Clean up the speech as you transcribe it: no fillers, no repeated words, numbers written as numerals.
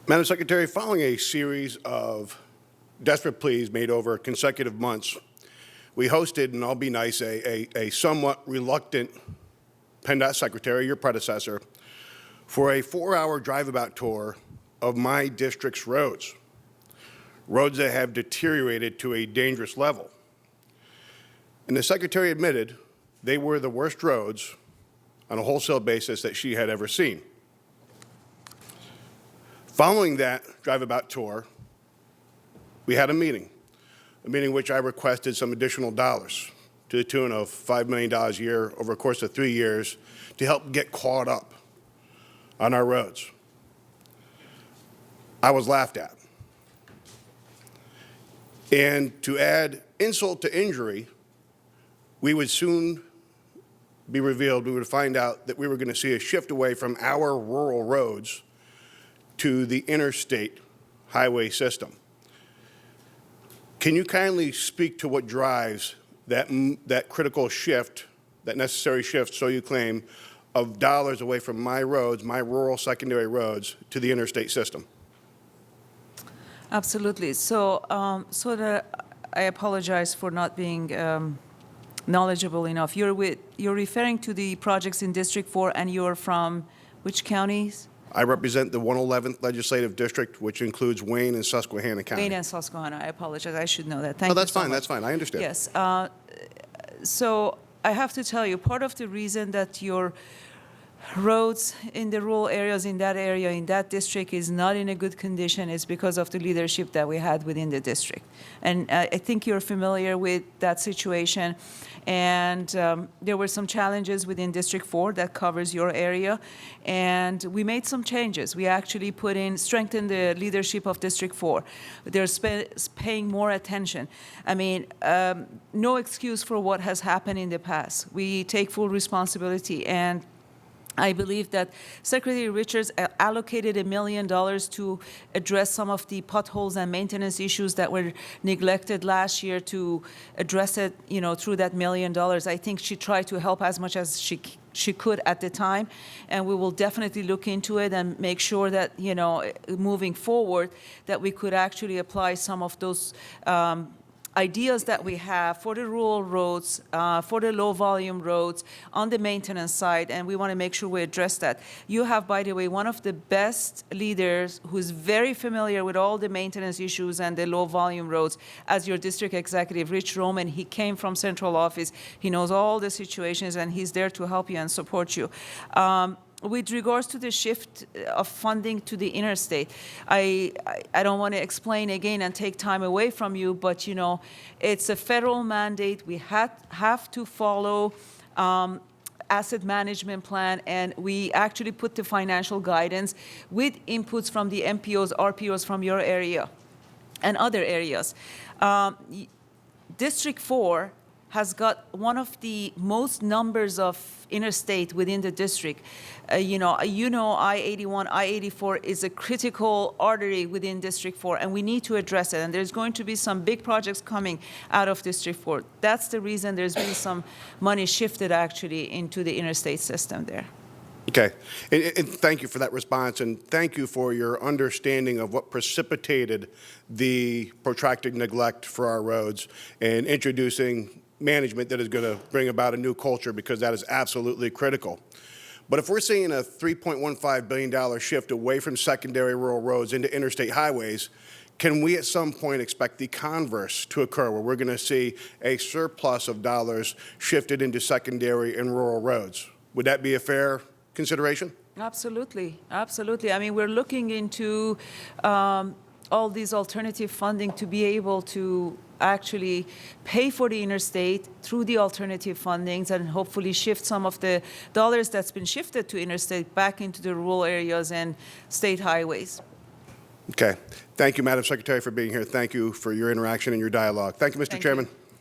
Madam Secretary, following a series of desperate pleas made over consecutive months, we hosted, and I'll be nice, a somewhat reluctant PennDOT Secretary, your predecessor, for a 4-hour drive-about tour of my district's roads that have deteriorated to a dangerous level. And the Secretary admitted they were the worst roads on a wholesale basis that she had ever seen. Following that drive-about tour, we had a meeting which I requested some additional dollars to the tune of $5 million a year over a course of 3 years to help get caught up on our roads. I was laughed at. And to add insult to injury, we would soon be revealed, we would find out that we were going to see a shift away from our rural roads to the interstate highway system. Can you kindly speak to what drives that critical shift, that necessary shift, so you claim, of dollars away from my roads, my rural secondary roads, to the interstate system? Absolutely. So, I apologize for not being knowledgeable enough. You're referring to the projects in District 4, and you're from which counties? I represent the 111th Legislative District, which includes Wayne and Susquehanna County. Wayne and Susquehanna. I apologize. I should know that. Thank you. No, that's so fine. much. That's fine. I understand. Yes. So I have to tell you, part of the reason that your roads in the rural areas in that area, in that district, is not in a good condition is because of the leadership that we had within the district. And I think you're familiar with that situation. And there were some challenges within District 4 that covers your area. And we made some changes. We actually strengthened the leadership of District 4. They're paying more attention. I mean, no excuse for what has happened in the past. We take full responsibility, and I believe that Secretary Richards allocated $1 million to address some of the potholes and maintenance issues that were neglected last year, to address it, through that $1 million. I think she tried to help as much as she could at the time, and we will definitely look into it and make sure that, moving forward, that we could actually apply some of those ideas that we have for the rural roads, for the low-volume roads, on the maintenance side, and we want to make sure we address that. You have, by the way, one of the best leaders who's very familiar with all the maintenance issues and the low-volume roads as your district executive, Rich Roman. He came from central office. He knows all the situations, and he's there to help you and support you. With regards to the shift of funding to the interstate, I don't want to explain again and take time away from you, but it's a federal mandate. We have to follow asset management plan, and we actually put the financial guidance with inputs from the MPOs, RPOs from your area and other areas. District 4 has got one of the most numbers of interstate within the district. I-81, I-84 is a critical artery within District 4, and we need to address it. And there's going to be some big projects coming out of District 4. That's the reason there's been some money shifted actually into the interstate system there. Okay. And thank you for that response, and thank you for your understanding of what precipitated the protracted neglect for our roads and introducing management that is going to bring about a new culture, because that is absolutely critical. But if we're seeing a $3.15 billion shift away from secondary rural roads into interstate highways, can we at some point expect the converse to occur, where we're going to see a surplus of dollars shifted into secondary and rural roads? Would that be a fair consideration? Absolutely. Absolutely. I mean, we're looking into all these alternative funding to be able to actually pay for the interstate through the alternative fundings, and hopefully shift some of the dollars that's been shifted to interstate back into the rural areas and state highways. Okay. Thank you, Madam Secretary, for being here. Thank you for your interaction and your dialogue. Thank you, Mr. Chairman.